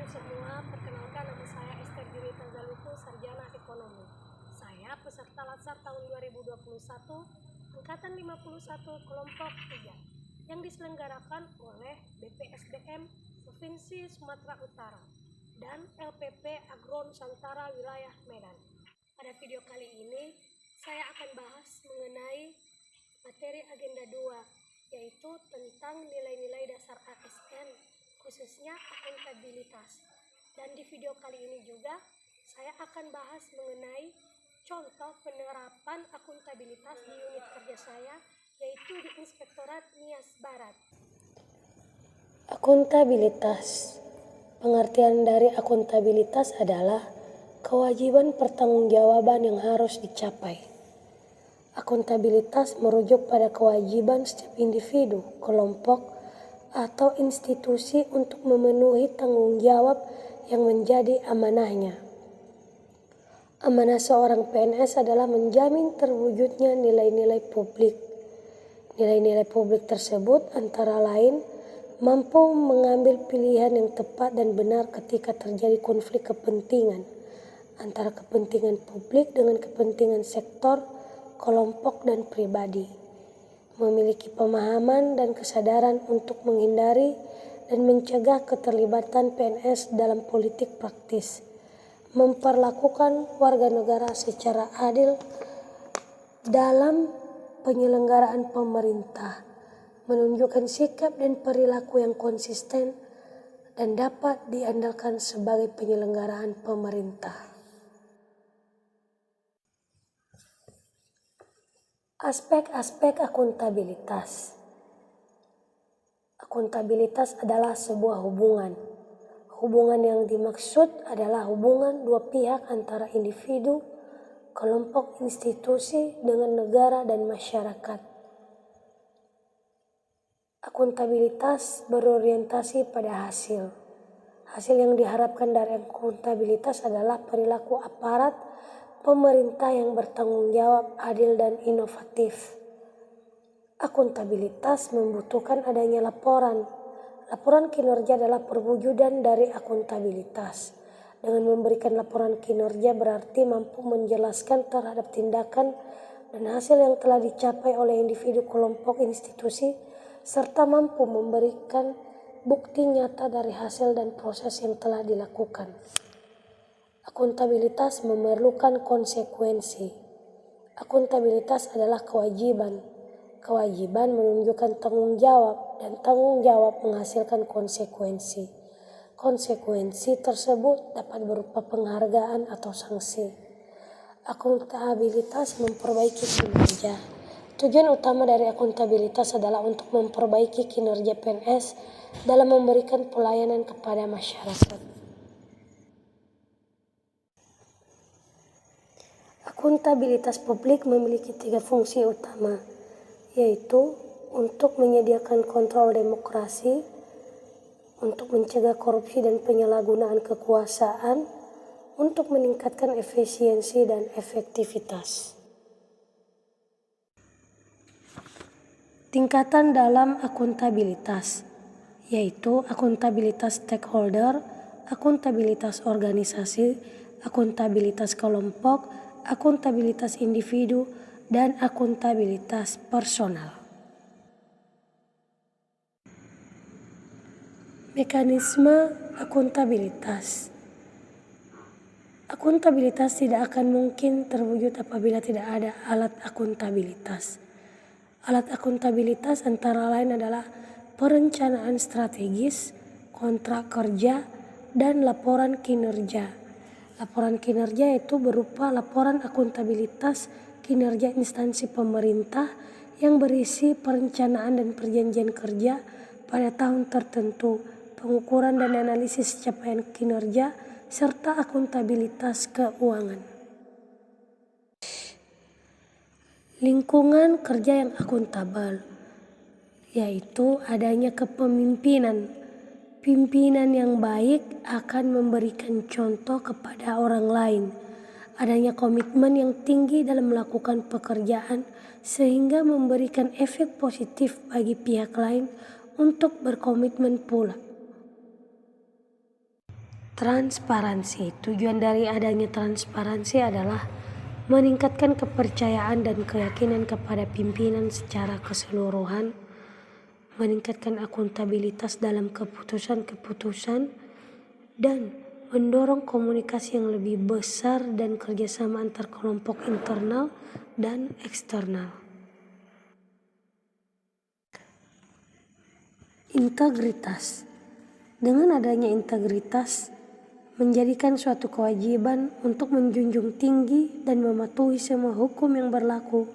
teman-teman semua, perkenalkan nama saya Esther Diri Tazaluku, Sarjana Ekonomi. Saya peserta Latsar tahun 2021, Angkatan 51 Kelompok 3, yang diselenggarakan oleh BPSDM Provinsi Sumatera Utara dan LPP Agro Nusantara Wilayah Medan. Pada video kali ini, saya akan bahas mengenai materi agenda 2, yaitu tentang nilai-nilai dasar ASN, khususnya akuntabilitas. Dan di video kali ini juga saya akan bahas mengenai contoh penerapan akuntabilitas di unit kerja saya, yaitu di Inspektorat Nias Barat. Akuntabilitas. Pengertian dari akuntabilitas adalah kewajiban pertanggungjawaban yang harus dicapai. Akuntabilitas merujuk pada kewajiban setiap individu, kelompok, atau institusi untuk memenuhi tanggung jawab yang menjadi amanahnya. Amanah seorang PNS adalah menjamin terwujudnya nilai-nilai publik. Nilai-nilai publik tersebut antara lain mampu mengambil pilihan yang tepat dan benar ketika terjadi konflik kepentingan antara kepentingan publik dengan kepentingan sektor, kelompok, dan pribadi. Memiliki pemahaman dan kesadaran untuk menghindari dan mencegah keterlibatan PNS dalam politik praktis, memperlakukan warga negara secara adil dalam penyelenggaraan pemerintah, menunjukkan sikap dan perilaku yang konsisten dan dapat diandalkan sebagai penyelenggaraan pemerintah. Aspek-aspek akuntabilitas. Akuntabilitas adalah sebuah hubungan. Hubungan yang dimaksud adalah hubungan dua pihak antara individu, kelompok, institusi dengan negara dan masyarakat. Akuntabilitas berorientasi pada hasil. Hasil yang diharapkan dari akuntabilitas adalah perilaku aparat pemerintah yang bertanggung jawab, adil, dan inovatif. Akuntabilitas membutuhkan adanya laporan. Laporan kinerja adalah perwujudan dari akuntabilitas. Dengan memberikan laporan kinerja berarti mampu menjelaskan terhadap tindakan dan hasil yang telah dicapai oleh individu, kelompok, institusi, serta mampu memberikan bukti nyata dari hasil dan proses yang telah dilakukan. Akuntabilitas memerlukan konsekuensi. Akuntabilitas adalah kewajiban. Kewajiban menunjukkan tanggung jawab dan tanggung jawab menghasilkan konsekuensi. Konsekuensi tersebut dapat berupa penghargaan atau sanksi. Akuntabilitas memperbaiki kinerja. Tujuan utama dari akuntabilitas adalah untuk memperbaiki kinerja PNS dalam memberikan pelayanan kepada masyarakat. Akuntabilitas publik memiliki 3 fungsi utama, yaitu untuk menyediakan kontrol demokrasi, untuk mencegah korupsi dan penyalahgunaan kekuasaan, untuk meningkatkan efisiensi dan efektivitas. Tingkatan dalam akuntabilitas, yaitu akuntabilitas stakeholder, akuntabilitas organisasi, akuntabilitas kelompok, akuntabilitas individu, dan akuntabilitas personal. Mekanisme akuntabilitas. Akuntabilitas tidak akan mungkin terwujud apabila tidak ada alat akuntabilitas. Alat akuntabilitas antara lain adalah perencanaan strategis, kontrak kerja, dan laporan kinerja. Laporan kinerja itu berupa laporan akuntabilitas kinerja instansi pemerintah yang berisi perencanaan dan perjanjian kerja pada tahun tertentu, pengukuran dan analisis capaian kinerja, serta akuntabilitas keuangan. Lingkungan kerja yang akuntabel, yaitu adanya kepemimpinan. Pimpinan yang baik akan memberikan contoh kepada orang lain. Adanya komitmen yang tinggi dalam melakukan pekerjaan sehingga memberikan efek positif bagi pihak lain untuk berkomitmen pula. Transparansi. Tujuan dari adanya transparansi adalah meningkatkan kepercayaan dan keyakinan kepada pimpinan secara keseluruhan, meningkatkan akuntabilitas dalam keputusan-keputusan, dan mendorong komunikasi yang lebih besar dan kerjasama antar kelompok internal dan eksternal. Integritas. Dengan adanya integritas, menjadikan suatu kewajiban untuk menjunjung tinggi dan mematuhi semua hukum yang berlaku,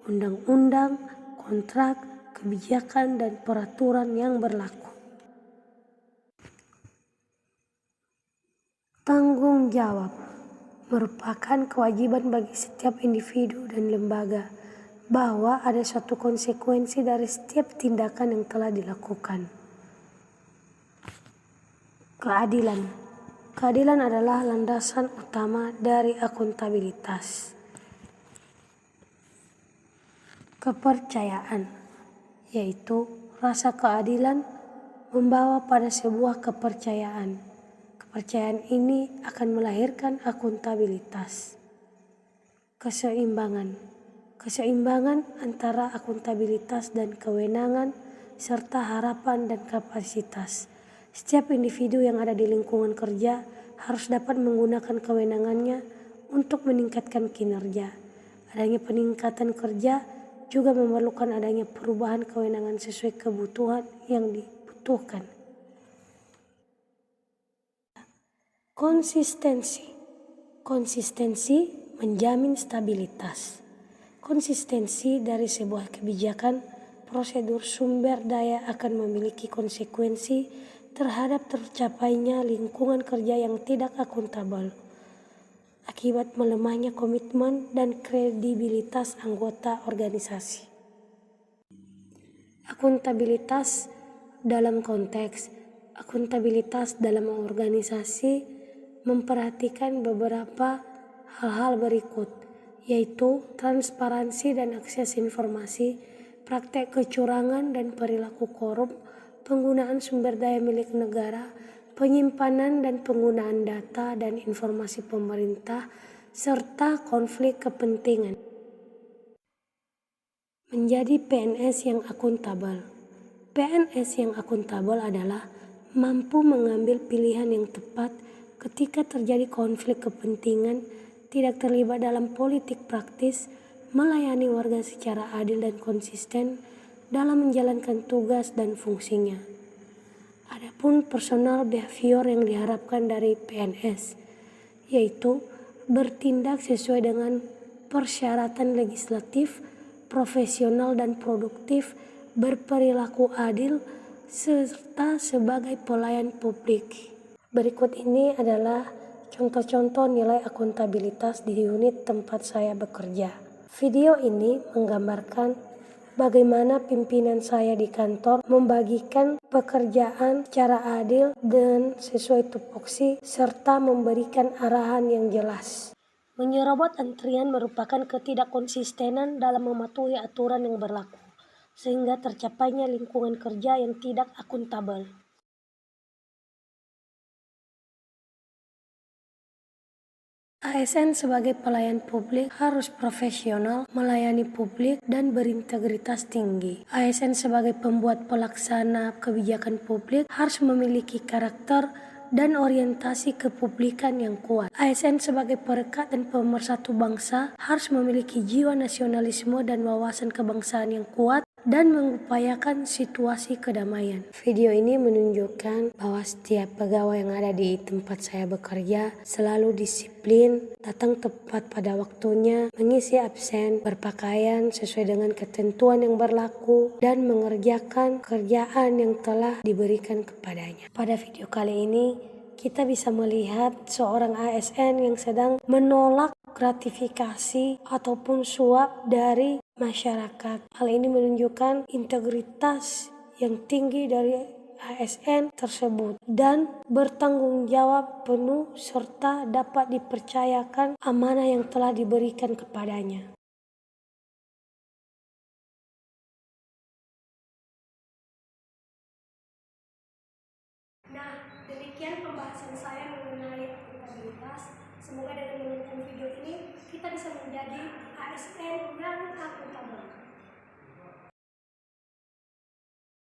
undang-undang, kontrak, kebijakan, dan peraturan yang berlaku. Tanggung jawab merupakan kewajiban bagi setiap individu dan lembaga bahwa ada suatu konsekuensi dari setiap tindakan yang telah dilakukan. Keadilan. Keadilan adalah landasan utama dari akuntabilitas. Kepercayaan, yaitu rasa keadilan membawa pada sebuah kepercayaan. Kepercayaan ini akan melahirkan akuntabilitas. Keseimbangan. Keseimbangan antara akuntabilitas dan kewenangan serta harapan dan kapasitas. Setiap individu yang ada di lingkungan kerja harus dapat menggunakan kewenangannya untuk meningkatkan kinerja. Adanya peningkatan kerja juga memerlukan adanya perubahan kewenangan sesuai kebutuhan yang dibutuhkan. Konsistensi. Konsistensi menjamin stabilitas. Konsistensi dari sebuah kebijakan, prosedur sumber daya akan memiliki konsekuensi terhadap tercapainya lingkungan kerja yang tidak akuntabel akibat melemahnya komitmen dan kredibilitas anggota organisasi. Akuntabilitas dalam konteks. Akuntabilitas dalam organisasi memperhatikan beberapa hal-hal berikut, yaitu transparansi dan akses informasi, praktek kecurangan dan perilaku korup, penggunaan sumber daya milik negara, penyimpanan dan penggunaan data dan informasi pemerintah, serta konflik kepentingan. Menjadi PNS yang akuntabel. PNS yang akuntabel adalah mampu mengambil pilihan yang tepat ketika terjadi konflik kepentingan, tidak terlibat dalam politik praktis, melayani warga secara adil dan konsisten dalam menjalankan tugas dan fungsinya. Adapun personal behavior yang diharapkan dari PNS, yaitu bertindak sesuai dengan persyaratan legislatif, profesional dan produktif, berperilaku adil, serta sebagai pelayan publik. Berikut ini adalah contoh-contoh nilai akuntabilitas di unit tempat saya bekerja. Video ini menggambarkan bagaimana pimpinan saya di kantor membagikan pekerjaan secara adil dan sesuai tupoksi serta memberikan arahan yang jelas. Menyerobot antrian merupakan ketidakkonsistenan dalam mematuhi aturan yang berlaku, sehingga tercapainya lingkungan kerja yang tidak akuntabel. ASN sebagai pelayan publik harus profesional, melayani publik, dan berintegritas tinggi. ASN sebagai pembuat pelaksana kebijakan publik harus memiliki karakter dan orientasi kepublikan yang kuat. ASN sebagai perekat dan pemersatu bangsa harus memiliki jiwa nasionalisme dan wawasan kebangsaan yang kuat dan mengupayakan situasi kedamaian. Video ini menunjukkan bahwa setiap pegawai yang ada di tempat saya bekerja selalu disiplin, datang tepat pada waktunya, mengisi absen, berpakaian sesuai dengan ketentuan yang berlaku, dan mengerjakan kerjaan yang telah diberikan kepadanya. Pada video kali ini, kita bisa melihat seorang ASN yang sedang menolak gratifikasi ataupun suap dari masyarakat. Hal ini menunjukkan integritas yang tinggi dari ASN tersebut dan bertanggung jawab penuh serta dapat dipercayakan amanah yang telah diberikan kepadanya. Nah, demikian pembahasan saya mengenai akuntabilitas. Semoga dengan menonton video ini kita bisa menjadi ASN yang akuntabel.